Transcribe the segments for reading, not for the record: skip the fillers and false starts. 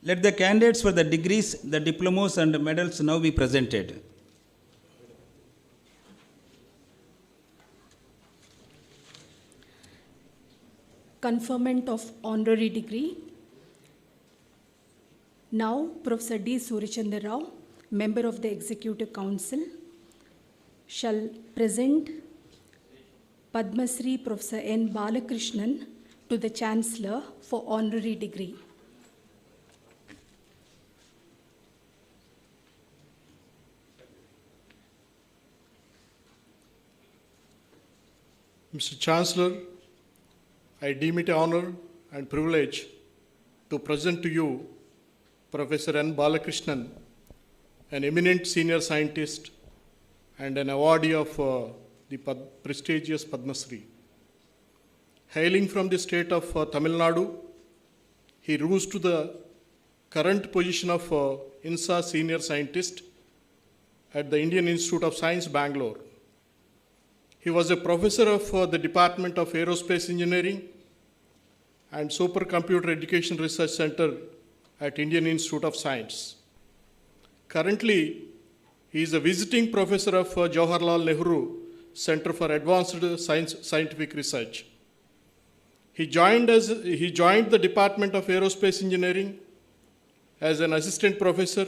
Let the candidates for the degrees, the diplomas and medals now be presented. Conferment of honorary degree. Now, Professor D. Surichandra Rao, member of the Executive Council, shall present Padma Shri Professor N. Balakrishnan to the Chancellor for honorary degree. Mr. Chancellor, I deem it an honor and privilege to present to you Professor N. Balakrishnan, an eminent senior scientist and an awardee of the prestigious Padma Shri. Hailing from the state of Tamil Nadu, he rose to the current position of INSA senior scientist at the Indian Institute of Science, Bangalore. He was a professor of the Department of Aerospace Engineering and Supercomputer Education Research Center at Indian Institute of Science. Currently, he is a visiting professor of Jawaharlal Nehru Center for Advanced Scientific Research. He joined the Department of Aerospace Engineering as an assistant professor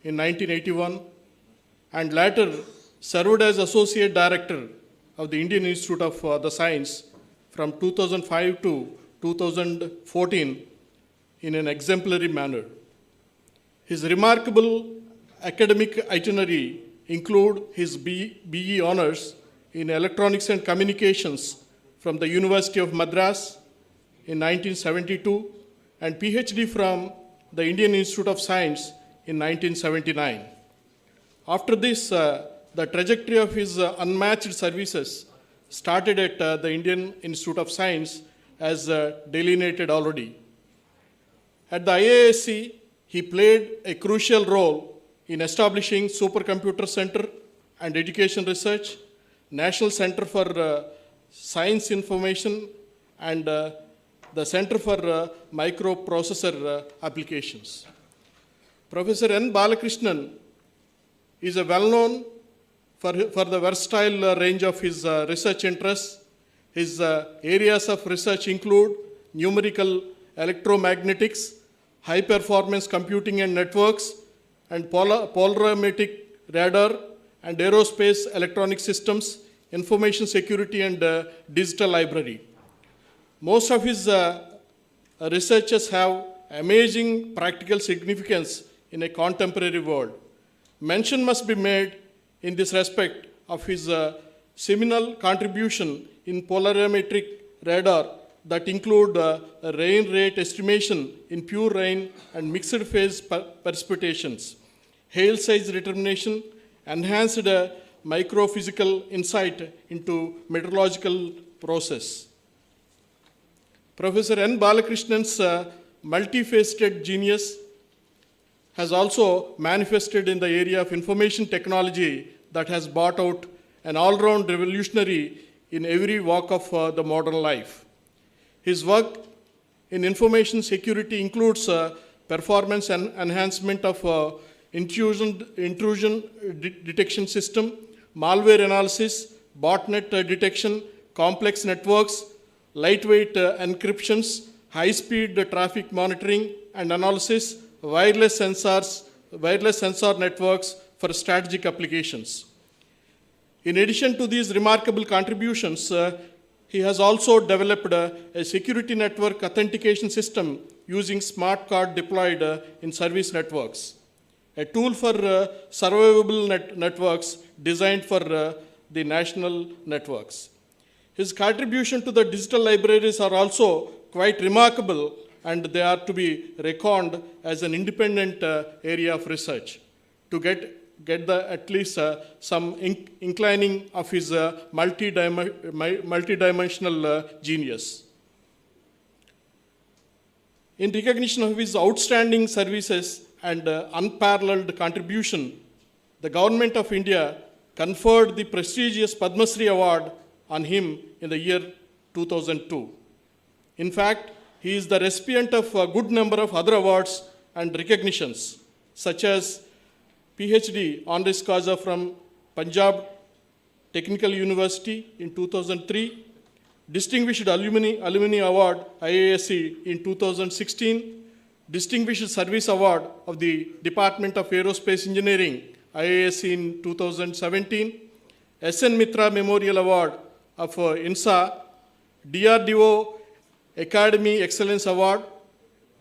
in 1981 and later served as associate director of the Indian Institute of the Science from 2005 to 2014 in an exemplary manner. His remarkable academic itinerary include his BE honors in Electronics and Communications from the University of Madras in 1972 and PhD from the Indian Institute of Science in 1979. After this, the trajectory of his unmatched services started at the Indian Institute of Science as delineated already. At the IISc, he played a crucial role in establishing Supercomputer Center and Education Research, National Center for Science Information, and the Center for Microprocessor Applications. Professor N. Balakrishnan is a well-known for the versatile range of his research interests. His areas of research include numerical electromagnetics, high-performance computing and networks, and polarimetric radar and aerospace electronic systems, information security, and digital library. Most of his researches have amazing practical significance in a contemporary world. Mention must be made in this respect of his seminal contribution in polarimetric radar that include rain rate estimation in pure rain and mixed phase precipitations, hail size determination, enhanced microphysical insight into meteorological process. Professor N. Balakrishnan's multifaceted genius has also manifested in the area of information technology that has brought out an all-round revolutionary in every walk of the modern life. His work in information security includes performance and enhancement of intrusion detection system, malware analysis, botnet detection, complex networks, lightweight encryptions, high-speed traffic monitoring and analysis, wireless sensor networks for strategic applications. In addition to these remarkable contributions, he has also developed a security network authentication system using smart card deployed in service networks, a tool for survivable networks designed for the national networks. His contribution to the digital libraries are also quite remarkable, and they are to be reckoned as an independent area of research to get at least some inclining of his multidimensional genius. In recognition of his outstanding services and unparalleled contribution, the Government of India conferred the prestigious Padma Shri Award on him in the year 2002. In fact, he is the recipient of a good number of other awards and recognitions, such as PhD honoris causa from Punjab Technical University in 2003, Distinguished Alumni Award IASC in 2016, Distinguished Service Award of the Department of Aerospace Engineering IASC in 2017, SN Mitra Memorial Award of INSA, DRDO Academy Excellence Award,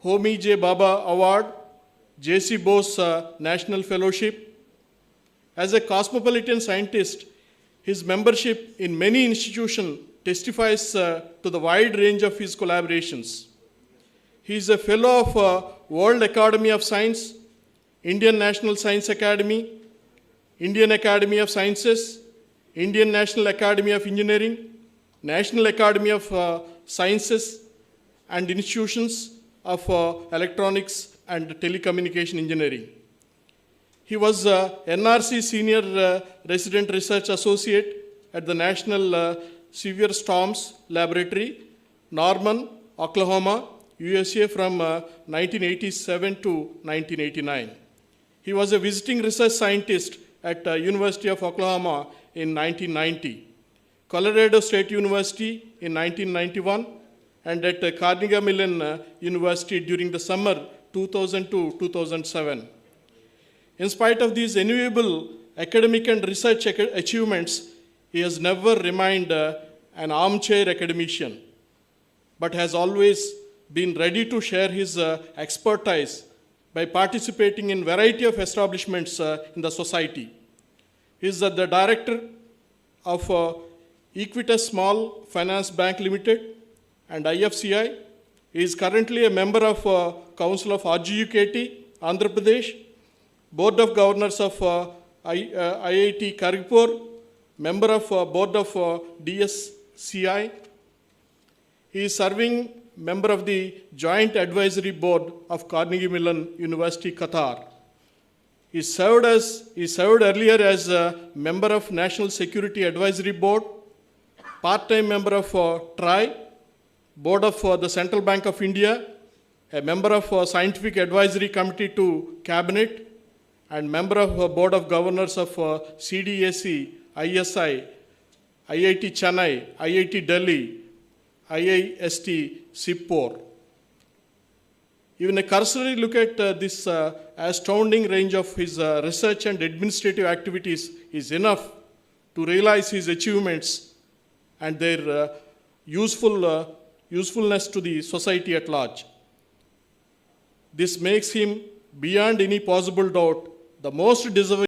Homi J. Baba Award, J.C. Bose National Fellowship. As a cosmopolitan scientist, his membership in many institutions testifies to the wide range of his collaborations. He is a fellow of World Academy of Science, Indian National Science Academy, Indian Academy of Sciences, Indian National Academy of Engineering, National Academy of Sciences, and institutions of electronics and telecommunication engineering. He was NRC Senior Resident Research Associate at the National Severe Storms Laboratory, Norman, Oklahoma, USA from 1987 to 1989. He was a visiting research scientist at University of Oklahoma in 1990, Colorado State University in 1991, and at Carnegie Mellon University during the summer 2002-2007. In spite of these enviable academic and research achievements, he has never remained an armchair academician, but has always been ready to share his expertise by participating in variety of establishments in the society. He is the director of Equitas Small Finance Bank Limited and IFCI. He is currently a member of Council of RGUKT, Andhra Pradesh, Board of Governors of IIT Kharagpur, member of Board of DSCI. He is serving member of the Joint Advisory Board of Carnegie Mellon University, Qatar. He served earlier as a member of National Security Advisory Board, part-time member of TRI, Board of the Central Bank of India, a member of Scientific Advisory Committee to Cabinet, and member of Board of Governors of CDAC, ISI, IIT Chennai, IIT Delhi, IIST Singapore. Even a cursory look at this astounding range of his research and administrative activities is enough to realize his achievements and their usefulness to the society at large. This makes him, beyond any possible doubt, the most deserving